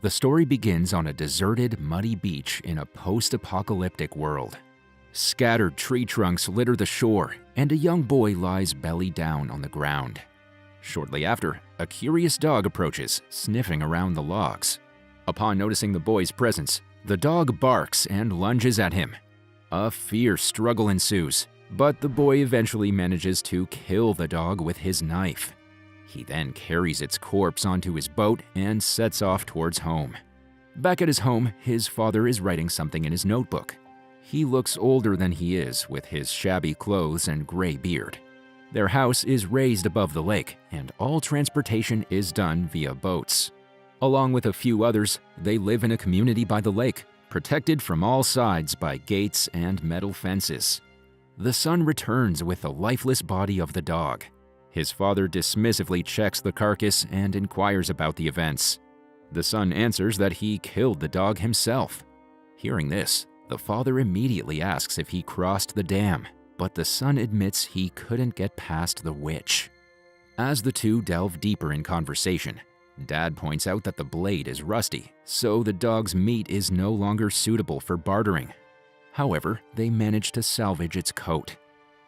The story begins on a deserted, muddy beach in a post-apocalyptic world. Scattered tree trunks litter the shore, and a young boy lies belly down on the ground. Shortly after, a curious dog approaches, sniffing around the logs. Upon noticing the boy's presence, the dog barks and lunges at him. A fierce struggle ensues, but the boy eventually manages to kill the dog with his knife. He then carries its corpse onto his boat and sets off towards home. Back at his home, his father is writing something in his notebook. He looks older than he is, with his shabby clothes and gray beard. Their house is raised above the lake, and all transportation is done via boats. Along with a few others, they live in a community by the lake, protected from all sides by gates and metal fences. The son returns with the lifeless body of the dog. His father dismissively checks the carcass and inquires about the events. The son answers that he killed the dog himself. Hearing this, the father immediately asks if he crossed the dam, but the son admits he couldn't get past the witch. As the two delve deeper in conversation, Dad points out that the blade is rusty, so the dog's meat is no longer suitable for bartering. However, they manage to salvage its coat.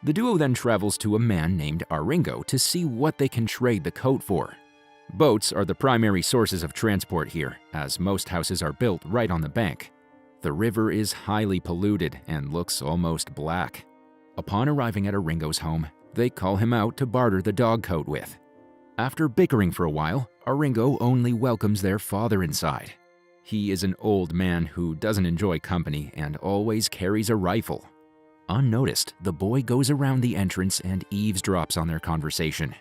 The duo then travels to a man named Aringo to see what they can trade the coat for. Boats are the primary sources of transport here, as most houses are built right on the bank. The river is highly polluted and looks almost black. Upon arriving at Aringo's home, they call him out to barter the dog coat with. After bickering for a while, Aringo only welcomes their father inside. He is an old man who doesn't enjoy company and always carries a rifle. Unnoticed, the boy goes around the entrance and eavesdrops on their conversation.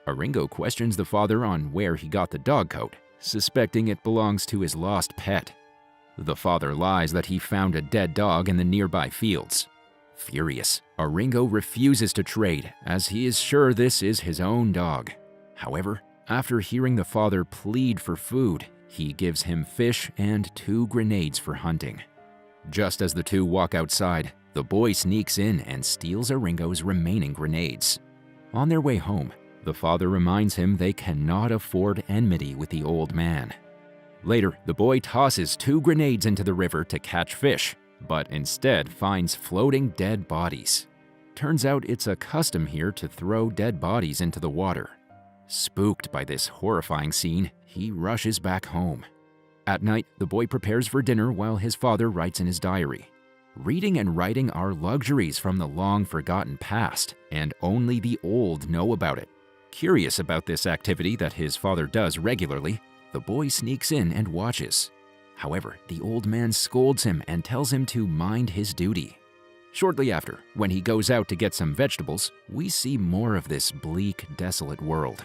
Aringo questions the father on where he got the dog coat, suspecting it belongs to his lost pet. The father lies that he found a dead dog in the nearby fields. Furious, Aringo refuses to trade, as he is sure this is his own dog. However, after hearing the father plead for food, he gives him fish and 2 grenades for hunting. Just as the two walk outside, the boy sneaks in and steals Aringo's remaining grenades. On their way home, the father reminds him they cannot afford enmity with the old man. Later, the boy tosses 2 grenades into the river to catch fish, but instead finds floating dead bodies. Turns out it's a custom here to throw dead bodies into the water. Spooked by this horrifying scene, he rushes back home. At night, the boy prepares for dinner while his father writes in his diary. Reading and writing are luxuries from the long-forgotten past, and only the old know about it. Curious about this activity that his father does regularly, the boy sneaks in and watches. However, the old man scolds him and tells him to mind his duty. Shortly after, when he goes out to get some vegetables, we see more of this bleak, desolate world.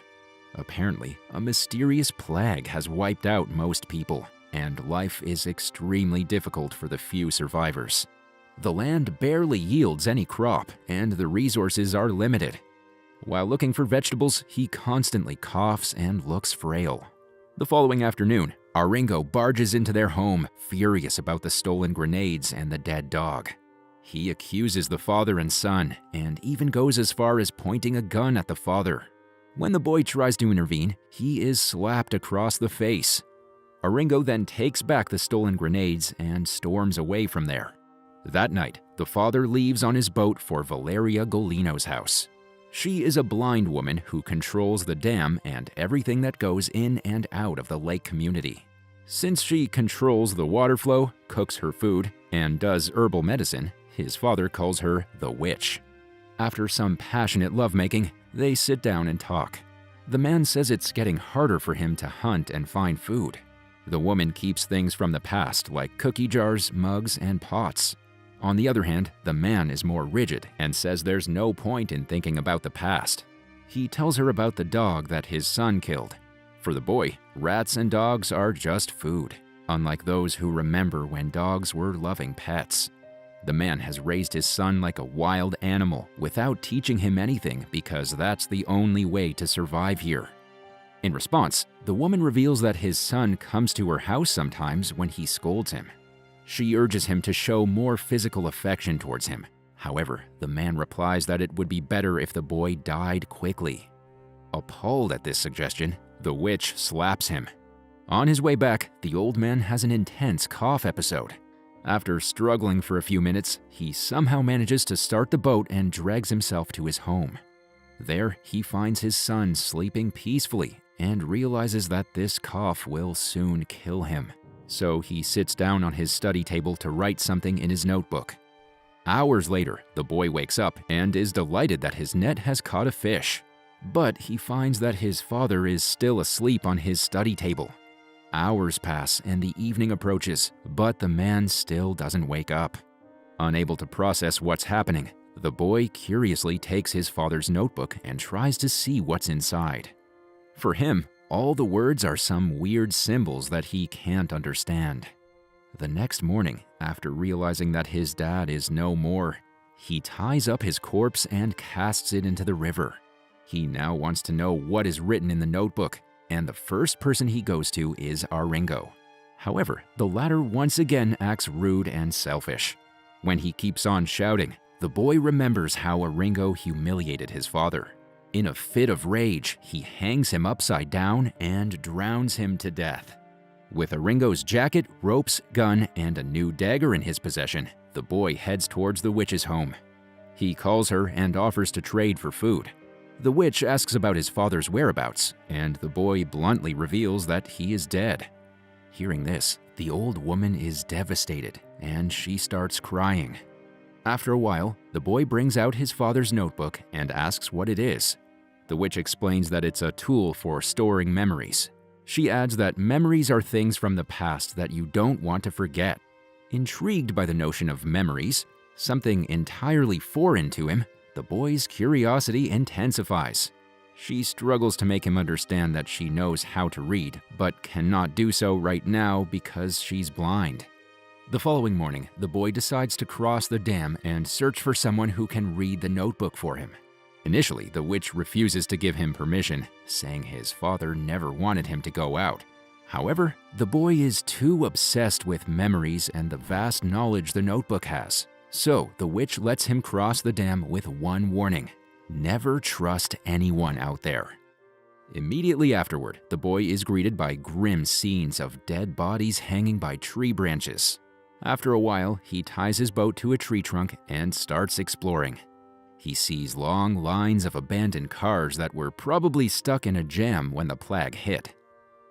Apparently, a mysterious plague has wiped out most people, and life is extremely difficult for the few survivors. The land barely yields any crop, and the resources are limited. While looking for vegetables, he constantly coughs and looks frail. The following afternoon, Aringo barges into their home, furious about the stolen grenades and the dead dog. He accuses the father and son, and even goes as far as pointing a gun at the father. When the boy tries to intervene, he is slapped across the face. Aringo then takes back the stolen grenades and storms away from there. That night, the father leaves on his boat for Valeria Golino's house. She is a blind woman who controls the dam and everything that goes in and out of the lake community. Since she controls the water flow, cooks her food, and does herbal medicine, his father calls her the witch. After some passionate lovemaking, they sit down and talk. The man says it's getting harder for him to hunt and find food. The woman keeps things from the past like cookie jars, mugs, and pots. On the other hand, the man is more rigid and says there's no point in thinking about the past. He tells her about the dog that his son killed. For the boy, rats and dogs are just food, unlike those who remember when dogs were loving pets. The man has raised his son like a wild animal without teaching him anything because that's the only way to survive here. In response, the woman reveals that his son comes to her house sometimes when he scolds him. She urges him to show more physical affection towards him. However, the man replies that it would be better if the boy died quickly. Appalled at this suggestion, the witch slaps him. On his way back, the old man has an intense cough episode. After struggling for a few minutes, he somehow manages to start the boat and drags himself to his home. There, he finds his son sleeping peacefully and realizes that this cough will soon kill him. So he sits down on his study table to write something in his notebook. Hours later, the boy wakes up and is delighted that his net has caught a fish. But he finds that his father is still asleep on his study table. Hours pass and the evening approaches, but the man still doesn't wake up. Unable to process what's happening, the boy curiously takes his father's notebook and tries to see what's inside. For him, all the words are some weird symbols that he can't understand. The next morning, after realizing that his dad is no more, he ties up his corpse and casts it into the river. He now wants to know what is written in the notebook, and the first person he goes to is Aringo. However, the latter once again acts rude and selfish. When he keeps on shouting, the boy remembers how Aringo humiliated his father. In a fit of rage, he hangs him upside down and drowns him to death. With Aringo's jacket, ropes, gun, and a new dagger in his possession, the boy heads towards the witch's home. He calls her and offers to trade for food. The witch asks about his father's whereabouts, and the boy bluntly reveals that he is dead. Hearing this, the old woman is devastated, and she starts crying. After a while, the boy brings out his father's notebook and asks what it is. The witch explains that it's a tool for storing memories. She adds that memories are things from the past that you don't want to forget. Intrigued by the notion of memories, something entirely foreign to him, the boy's curiosity intensifies. She struggles to make him understand that she knows how to read, but cannot do so right now because she's blind. The following morning, the boy decides to cross the dam and search for someone who can read the notebook for him. Initially, the witch refuses to give him permission, saying his father never wanted him to go out. However, the boy is too obsessed with memories and the vast knowledge the notebook has. So, the witch lets him cross the dam with one warning: never trust anyone out there. Immediately afterward, the boy is greeted by grim scenes of dead bodies hanging by tree branches. After a while, he ties his boat to a tree trunk and starts exploring. He sees long lines of abandoned cars that were probably stuck in a jam when the plague hit.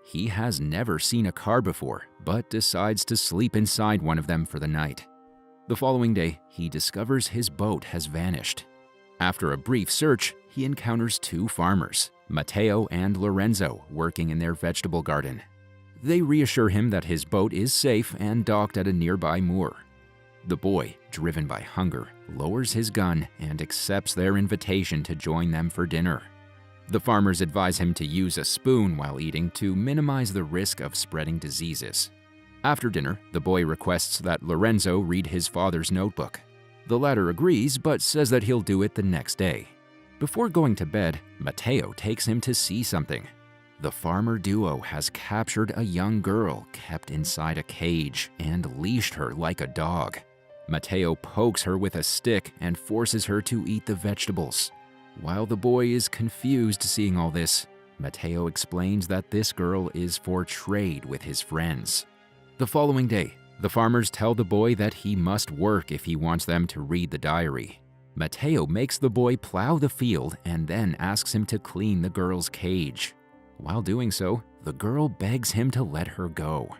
He has never seen a car before, but decides to sleep inside one of them for the night. The following day, he discovers his boat has vanished. After a brief search, he encounters two farmers, Matteo and Lorenzo, working in their vegetable garden. They reassure him that his boat is safe and docked at a nearby moor. The boy, driven by hunger, lowers his gun and accepts their invitation to join them for dinner. The farmers advise him to use a spoon while eating to minimize the risk of spreading diseases. After dinner, the boy requests that Lorenzo read his father's notebook. The latter agrees, but says that he'll do it the next day. Before going to bed, Matteo takes him to see something. The farmer duo has captured a young girl kept inside a cage and leashed her like a dog. Matteo pokes her with a stick and forces her to eat the vegetables. While the boy is confused seeing all this, Matteo explains that this girl is for trade with his friends. The following day, the farmers tell the boy that he must work if he wants them to read the diary. Matteo makes the boy plow the field and then asks him to clean the girl's cage. While doing so, the girl begs him to let her go.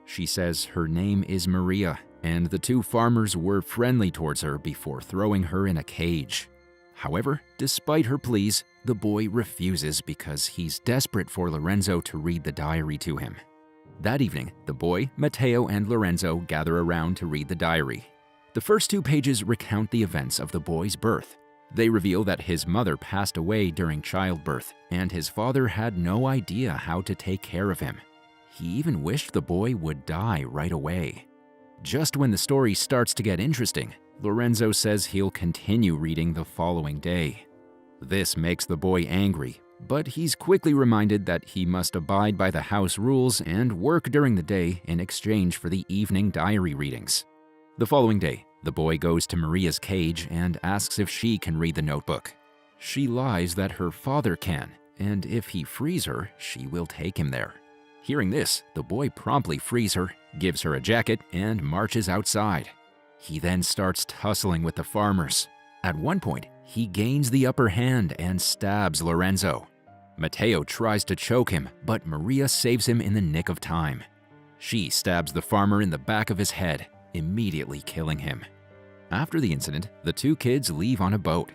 She says her name is Maria, and the two farmers were friendly towards her before throwing her in a cage. However, despite her pleas, the boy refuses because he's desperate for Lorenzo to read the diary to him. That evening, the boy, Matteo, and Lorenzo gather around to read the diary. The first 2 pages recount the events of the boy's birth. They reveal that his mother passed away during childbirth, and his father had no idea how to take care of him. He even wished the boy would die right away. Just when the story starts to get interesting, Lorenzo says he'll continue reading the following day. This makes the boy angry, but he's quickly reminded that he must abide by the house rules and work during the day in exchange for the evening diary readings. The following day, the boy goes to Maria's cage and asks if she can read the notebook. She lies that her father can, and if he frees her, she will take him there. Hearing this, the boy promptly frees her, gives her a jacket, and marches outside. He then starts tussling with the farmers. At one point, he gains the upper hand and stabs Lorenzo. Matteo tries to choke him, but Maria saves him in the nick of time. She stabs the farmer in the back of his head, immediately killing him. After the incident, the two kids leave on a boat.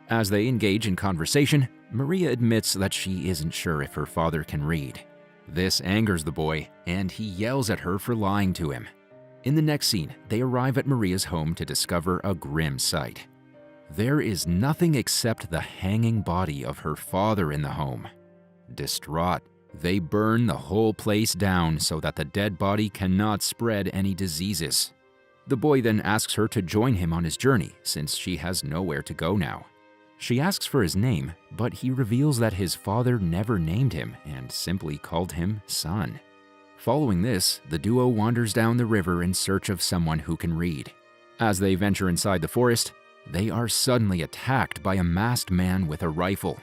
As they engage in conversation, Maria admits that she isn't sure if her father can read. This angers the boy, and he yells at her for lying to him. In the next scene, they arrive at Maria's home to discover a grim sight. There is nothing except the hanging body of her father in the home. Distraught, they burn the whole place down so that the dead body cannot spread any diseases. The boy then asks her to join him on his journey since she has nowhere to go now. She asks for his name, but he reveals that his father never named him and simply called him son. Following this, the duo wanders down the river in search of someone who can read. As they venture inside the forest, they are suddenly attacked by a masked man with a rifle.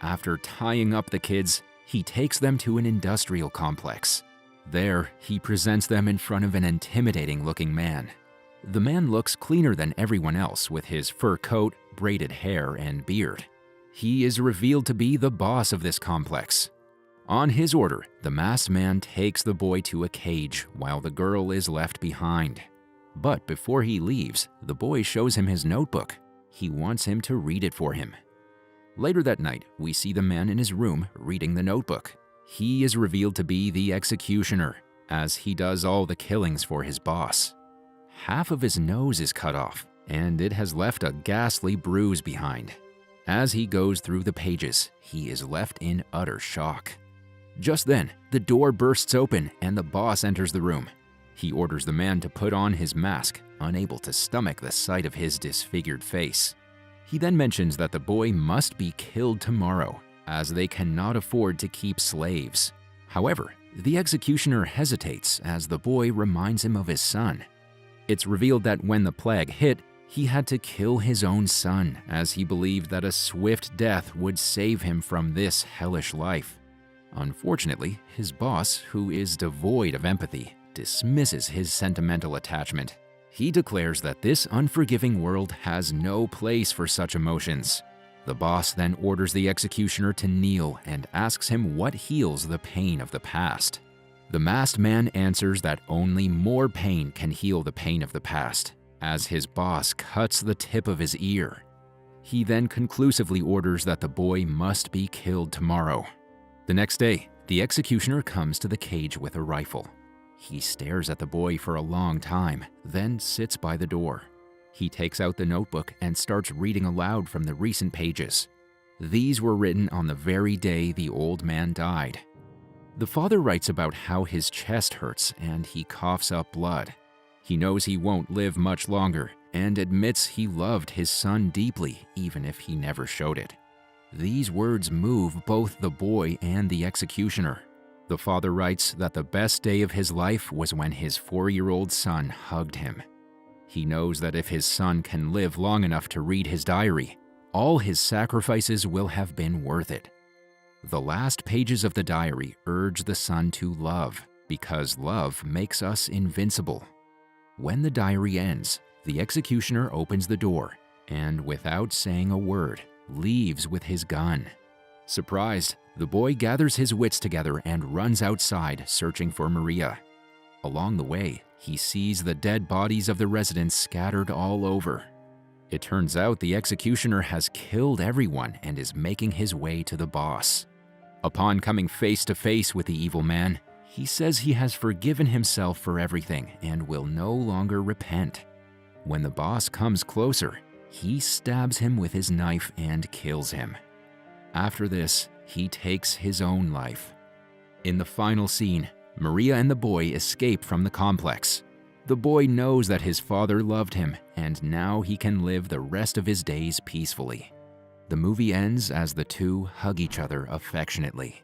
After tying up the kids, he takes them to an industrial complex. There, he presents them in front of an intimidating-looking man. The man looks cleaner than everyone else with his fur coat, braided hair, and beard. He is revealed to be the boss of this complex. On his order, the masked man takes the boy to a cage while the girl is left behind. But before he leaves, the boy shows him his notebook. He wants him to read it for him. Later that night, we see the man in his room reading the notebook. He is revealed to be the executioner, as he does all the killings for his boss. Half of his nose is cut off, and it has left a ghastly bruise behind. As he goes through the pages, he is left in utter shock. Just then, the door bursts open and the boss enters the room. He orders the man to put on his mask, unable to stomach the sight of his disfigured face. He then mentions that the boy must be killed tomorrow, as they cannot afford to keep slaves. However, the executioner hesitates as the boy reminds him of his son. It's revealed that when the plague hit, he had to kill his own son, as he believed that a swift death would save him from this hellish life. Unfortunately, his boss, who is devoid of empathy, dismisses his sentimental attachment. He declares that this unforgiving world has no place for such emotions. The boss then orders the executioner to kneel and asks him what heals the pain of the past. The masked man answers that only more pain can heal the pain of the past, as his boss cuts the tip of his ear. He then conclusively orders that the boy must be killed tomorrow. The next day, the executioner comes to the cage with a rifle. He stares at the boy for a long time, then sits by the door. He takes out the notebook and starts reading aloud from the recent pages. These were written on the very day the old man died. The father writes about how his chest hurts and he coughs up blood. He knows he won't live much longer and admits he loved his son deeply, even if he never showed it. These words move both the boy and the executioner. The father writes that the best day of his life was when his 4-year-old son hugged him. He knows that if his son can live long enough to read his diary, all his sacrifices will have been worth it. The last pages of the diary urge the son to love, because love makes us invincible. When the diary ends, the executioner opens the door and, without saying a word, leaves with his gun. Surprised, the boy gathers his wits together and runs outside searching for Maria. Along the way, he sees the dead bodies of the residents scattered all over. It turns out the executioner has killed everyone and is making his way to the boss. Upon coming face to face with the evil man, he says he has forgiven himself for everything and will no longer repent. When the boss comes closer, he stabs him with his knife and kills him. After this, he takes his own life. In the final scene, Maria and the boy escape from the complex. The boy knows that his father loved him, and now he can live the rest of his days peacefully. The movie ends as the two hug each other affectionately.